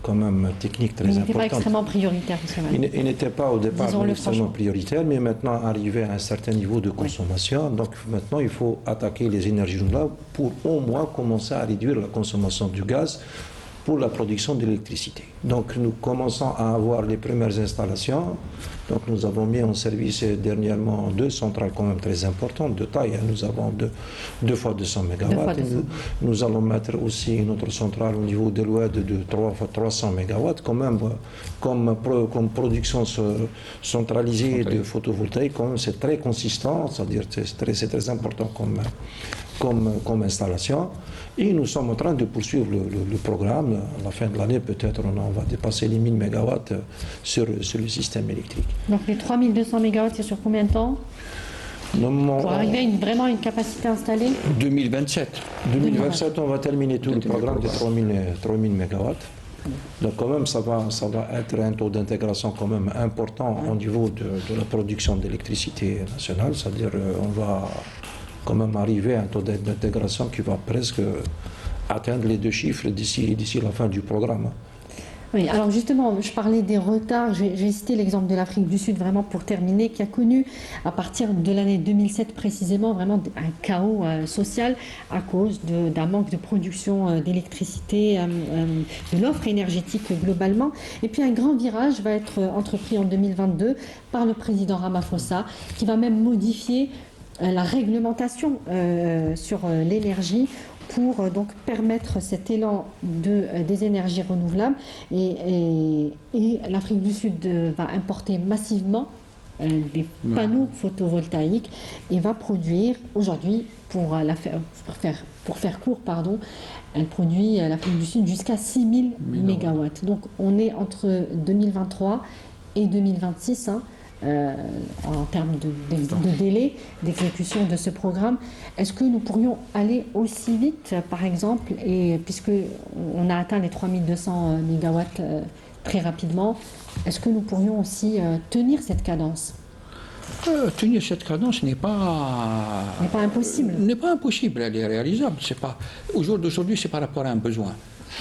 quand même technique très Il n'était importante. pas extrêmement prioritaire, monsieur Mali. Il n'était pas au départ Disons-le extrêmement franchement. prioritaire, mais maintenant arrivé à un certain niveau de consommation, donc maintenant il faut attaquer les énergies renouvelables pour au moins commencer à réduire la consommation du gaz pour la production d'électricité. Donc nous commençons à avoir les premières installations. Donc nous avons mis en service dernièrement 2 centrales quand même très importantes de taille. Nous avons 2 fois 200 MW. Nous allons mettre aussi une autre centrale au niveau de l'Oued de 3 fois 300 MW quand même comme production centralisée de photovoltaïque. Quand même c'est très consistant, c'est-à-dire c'est très important comme installation. Et nous sommes en train de poursuivre le programme. À la fin de l'année, peut-être, on va dépasser les 1000 MW sur le système électrique. Donc les 3200 MW, c'est sur combien de temps pour arriver à vraiment une capacité installée? 2027. 2027, on va terminer tout le programme de 3000 MW. Donc quand même, ça va être un taux d'intégration quand même important au niveau de la production d'électricité nationale. C'est-à-dire on va quand même arriver à un taux d'intégration qui va presque atteindre les 2 chiffres d'ici la fin du programme. Oui, alors justement, je parlais des retards, j'ai cité l'exemple de l'Afrique du Sud vraiment pour terminer, qui a connu à partir de l'année 2007 précisément vraiment un chaos social à cause d'un manque de production d'électricité, de l'offre énergétique globalement. Et puis un grand virage va être entrepris en 2022 par le président Ramaphosa, qui va même modifier la réglementation sur l'énergie pour donc permettre cet élan des énergies renouvelables. Et l'Afrique du Sud va importer massivement des panneaux photovoltaïques et va produire aujourd'hui, pour faire court, elle produit, l'Afrique du Sud, jusqu'à 6000 MW. Donc on est entre 2023 et 2026, en termes de délai d'exécution de ce programme. Est-ce que nous pourrions aller aussi vite, par exemple, et puisque on a atteint les 3200 MW très rapidement, est-ce que nous pourrions aussi tenir cette cadence? Tenir cette cadence n'est pas impossible. N'est pas impossible, elle est réalisable. Au jour d'aujourd'hui, c'est par rapport à un besoin.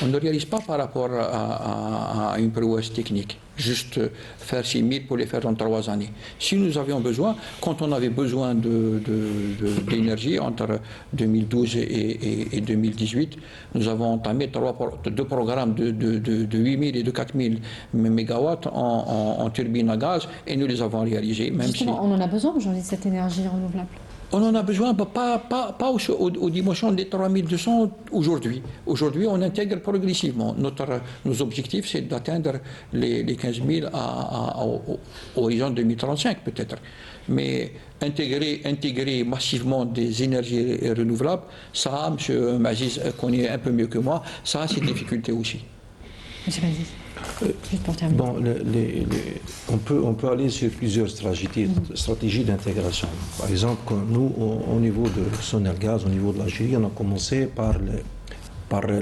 On ne réalise pas par rapport à une prouesse technique. Juste faire 6000 pour les faire en 3 années. Si nous avions besoin, quand on avait besoin d'énergie entre 2012 et 2018, nous avons entamé 2 programmes de 8000 et de 4000 MW en turbine à gaz et nous les avons réalisés. Justement, on en a besoin aujourd'hui de cette énergie renouvelable. On en a besoin, pas aux dimensions des 3200 aujourd'hui. Aujourd'hui, on intègre progressivement. Nos objectifs, c'est d'atteindre les 15 000 à horizon 2035 peut-être. Mais intégrer massivement des énergies renouvelables, ça, M. Maziz connaît un peu mieux que moi, ça a ses difficultés aussi. M. Maziz. Juste pour terminer. Bon, on peut aller sur plusieurs stratégies d'intégration. Par exemple, nous, au niveau de Sonelgaz, au niveau de l'Algérie, on a commencé par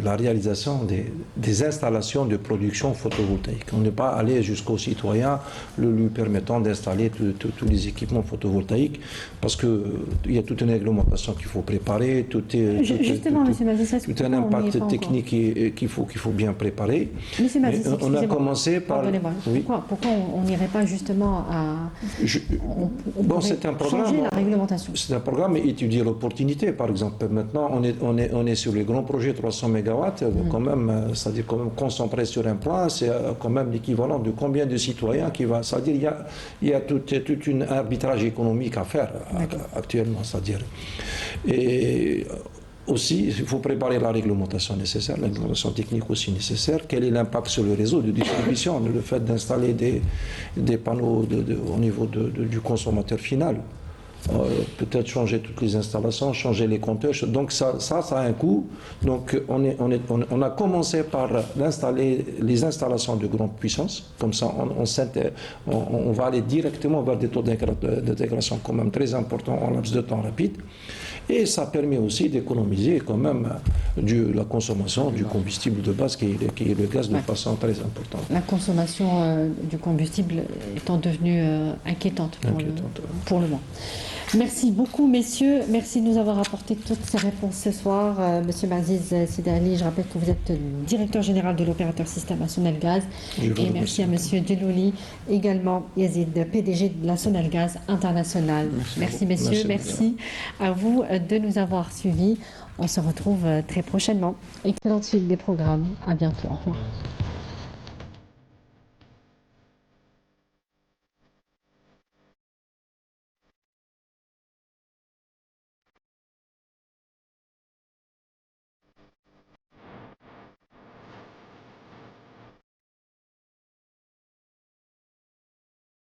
la réalisation des installations de production photovoltaïque. On n'est pas allé jusqu'au citoyen lui permettant d'installer tous les équipements photovoltaïques parce qu'il y a toute une réglementation qu'il faut préparer, tout un impact technique qu'il faut bien préparer. Monsieur Maziz, on a commencé par... Oui. Pourquoi on n'irait pas justement à... c'est un programme, changer la réglementation. C'est un programme et étudier l'opportunité. Par exemple, maintenant, on est sur les grands projets 300 MW, quand même, c'est-à-dire quand même concentré sur un point, c'est quand même l'équivalent de combien de citoyens qui va, c'est-à-dire il y a tout un arbitrage économique à faire actuellement, c'est-à-dire. Et aussi, il faut préparer la réglementation nécessaire, la réglementation technique aussi nécessaire. Quel est l'impact sur le réseau de distribution, le fait d'installer des panneaux au niveau du consommateur final. Peut-être changer toutes les installations, changer les compteurs. Donc ça a un coût. Donc on a commencé par les installations de grande puissance. Comme ça, on va aller directement vers des taux d'intégration quand même très importants en laps de temps rapide. Et ça permet aussi d'économiser quand même la consommation du combustible de base qui est le gaz de façon très importante. La consommation du combustible étant devenue inquiétante pour le moment. Merci beaucoup, messieurs. Merci de nous avoir apporté toutes ces réponses ce soir. Monsieur Maziz Sidali, je rappelle que vous êtes directeur général de l'opérateur Système à Sonelgaz. Et merci à monsieur Djelouli, également Yazid, PDG de la Sonelgaz International. Merci messieurs. Merci à vous de nous avoir suivis. On se retrouve très prochainement. Excellente suite des programmes. À bientôt. Au revoir.